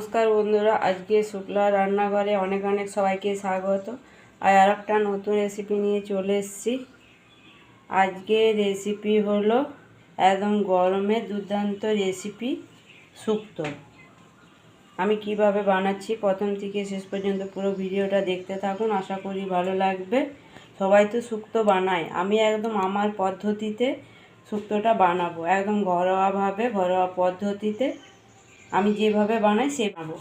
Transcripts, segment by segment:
নমস্কার বন্ধুরা, আজকে শুক্লা রান্নাঘরে অনেক অনেক সবাইকে স্বাগত। আর একটা নতুন রেসিপি নিয়ে চলে এসেছি। আজকে রেসিপি হলো একদম গরমে দুর্দান্ত রেসিপি শুক্তো। আমি কিভাবে বানাচ্ছি প্রথম থেকে শেষ পর্যন্ত পুরো ভিডিওটা দেখতে থাকুন, আশা করি ভালো লাগবে। সবাই তো শুক্তো বানায়, আমি একদম আমার পদ্ধতিতে শুক্তোটা বানাবো, একদম ঘরোয়াভাবে, ঘরোয়া পদ্ধতিতে আমি যেভাবে বানাই সেভাবে।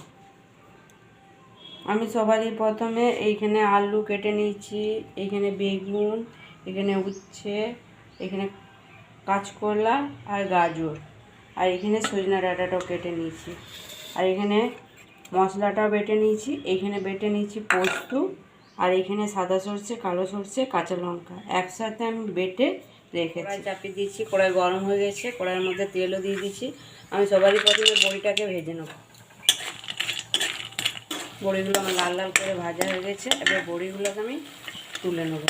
আমি সবারই প্রথমে এইখানে আলু কেটে নিয়েছি, এইখানে বেগুন, এখানে উচ্ছে, এখানে কাঁচকলা আর গাজর, আর এখানে সজনা ডাঁটাটাও কেটে নিয়েছি, আর এখানে মশলাটাও বেটে নিয়েছি। এইখানে বেটে নিয়েছি পোস্ত, আর এখানে সাদা সরষে, কালো সরষে, কাঁচা লঙ্কা একসাথে আমি বেটে রেখেছি। চাপিয়ে দিয়েছি, কড়াই গরম হয়ে গেছে, কড়াইয়ের মধ্যে তেলও দিয়ে দিচ্ছি। আমি সবারই প্রথমে বড়িটাকে ভেজে নেব। বড়িগুলো আমার লাল লাল করে ভাজা হয়ে গেছে, এবার বড়িগুলোকে আমি তুলে নেব।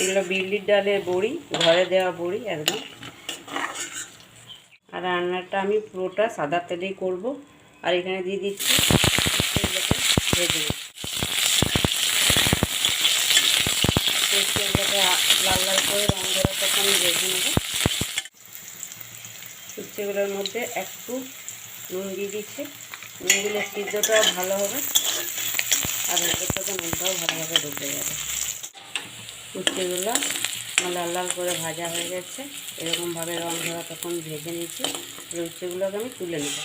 এগুলো বিউলির ডালের বড়ি, ঘরে দেওয়া বড়ি একদম। আর রান্নাটা আমি পুরোটা সাদা তেলেই করব। আর এখানে দিয়ে দিচ্ছি এগুলোকে ভেজে নেব। এগুলোকে লাল লাল করে রঙ দেওয়ার পর আমি ভেজে নেব। উচ্ছেগুলোর মধ্যে একটু নুন দিয়ে দিচ্ছি, নুন দিলে সিদ্ধটাও ভালো হবে আর ভেতর থেকে নুনটাও ভালোভাবে ঢুকে যাবে। উচ্ছেগুলো লাল লাল করে ভাজা হয়ে গেছে, এরকমভাবে রং ধরা তখন ভেজে নিচ্ছি। উচ্ছেগুলোকে আমি তুলে নেব।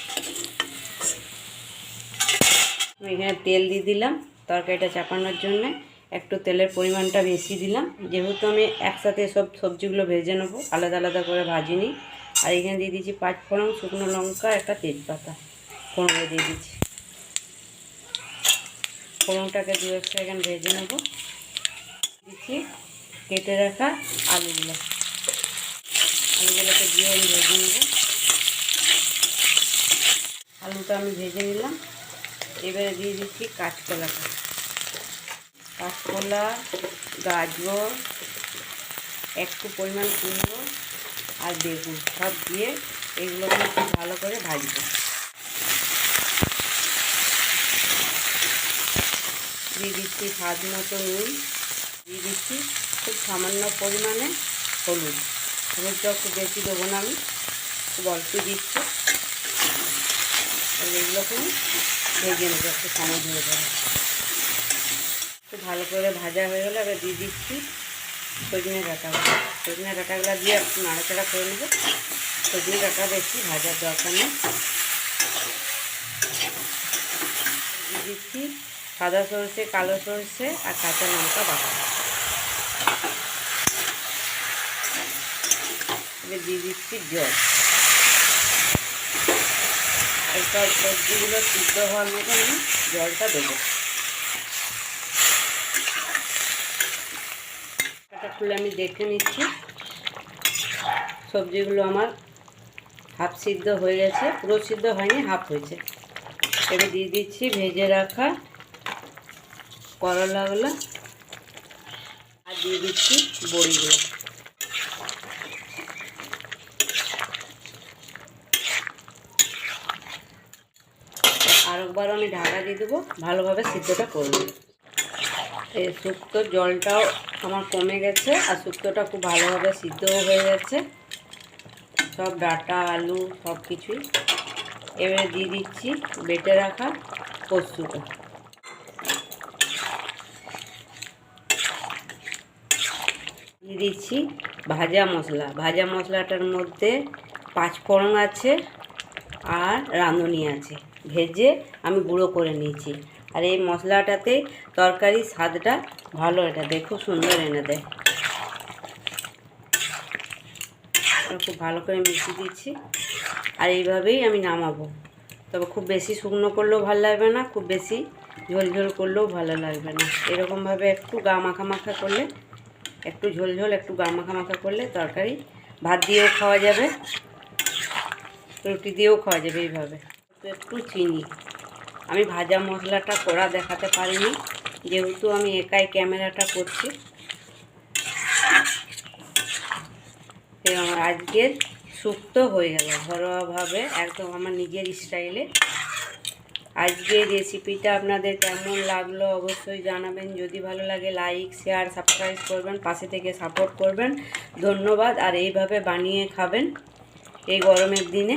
আমি এখানে তেল দিয়ে দিলাম তরকারিটা চাপানোর জন্যে, একটু তেলের পরিমাণটা বেশি দিলাম, যেহেতু আমি একসাথে সব সবজিগুলো ভেজে নেবো, আলাদা আলাদা করে ভাজিনি। আর এখানে দিয়ে দিচ্ছি 5 ফোড়ন, শুকনো লঙ্কা, একটা তেজপাতা ফোড়নে দিয়ে দিচ্ছি। ফোড়নটাকে 2-1 সেকেন্ড ভেজে নেব। দিচ্ছি কেটে রাখা আলুগুলোকে দিয়ে আমি ভেজে নেব। আলুটা আমি ভেজে নিলাম। এবারে দিয়ে দিচ্ছি কাঁচকলা, গাজর, একটু পরিমাণ কুমড়ো আর বেগুন সব দিয়ে এগুলোকে খুব ভালো করে ভাজবো। দিয়ে দিচ্ছি স্বাদ মতো নুন, দিয়ে দিচ্ছি খুব সামান্য পরিমাণে হলুদটাও খুব বেশি দেবো না, আমি খুব অল্প দিচ্ছি। আর এগুলোকে আমি ভেজে নেবো একটু সময় ধরে ধরে। খুব ভালো করে ভাজা হয়ে গেলে এবার দিয়ে দিচ্ছি সজনে ডাঁটাগুলো দিয়ে একটু নাড়াচাড়া করে নেব। সজনে ডাঁটা বেশি ভাজার দরকার নেই। দিয়ে দিচ্ছি সাদা সরষে, কালো সরষে আর কাঁচা লঙ্কা বাটা। এবার দিয়ে দিচ্ছি জল। এইসব সবজিগুলো সিদ্ধ হওয়ার মতো আমি জলটা দেবো। এটা খুলে আমি দেখে নিচ্ছি, সবজিগুলো আমার হাফ সিদ্ধ হয়ে গেছে, পুরো সিদ্ধ হয়নি, হাফ হয়েছে। এবার দিয়ে দিচ্ছি ভেজে রাখা করলাগুলো আর দিয়ে দিচ্ছি বড়িগুলো। আরেকবার আমি ঢাকা দিয়ে দেবো, ভালোভাবে সিদ্ধটা করবো। এই শুক্তোর জলটাও আমার কমে গেছে আর শুক্তোটা খুব ভালোভাবে সিদ্ধও হয়ে গেছে, সব ডাঁটা আলু সব কিছুই। এবারে দিয়ে দিচ্ছি বেটে রাখা পোস্তটা। দিয়ে দিচ্ছি ভাজা মশলাটার মধ্যে 5 ফোড়ন আছে আর রাঁধুনি আছে, ভেজে আমি গুঁড়ো করে নিয়েছি। আর এই মশলাটাতে তরকারির স্বাদটা ভালো এটা দেয়, খুব সুন্দর এনে দেয়। খুব ভালো করে মিশিয়ে দিচ্ছি আর এইভাবেই আমি নামাবো। তবে খুব বেশি শুকনো করলেও ভালো লাগবে না, খুব বেশি ঝোল ঝোল করলেও ভালো লাগবে না। এরকমভাবে একটু গা মাখা মাখা করলে, একটু ঝোল ঝোল একটু গা মাখা মাখা করলে তরকারি ভাত দিয়েও খাওয়া যাবে, রুটি দিয়েও খাওয়া যাবে। এইভাবে একটু চিনি, আমি ভাজা মশলাটা করা দেখাতে পারিনি, যেহেতু আমি একাই ক্যামেরাটা করছি। আমার আজকের শুক্তো হয়ে গেল ঘরোয়াভাবে, একদম আমার নিজের স্টাইলে। আজকের রেসিপিটা আপনাদের কেমন লাগলো অবশ্যই জানাবেন। যদি ভালো লাগে লাইক শেয়ার সাবস্ক্রাইব করবেন, পাশে থেকে সাপোর্ট করবেন। ধন্যবাদ। আর এইভাবে বানিয়ে খাবেন এই গরমের দিনে।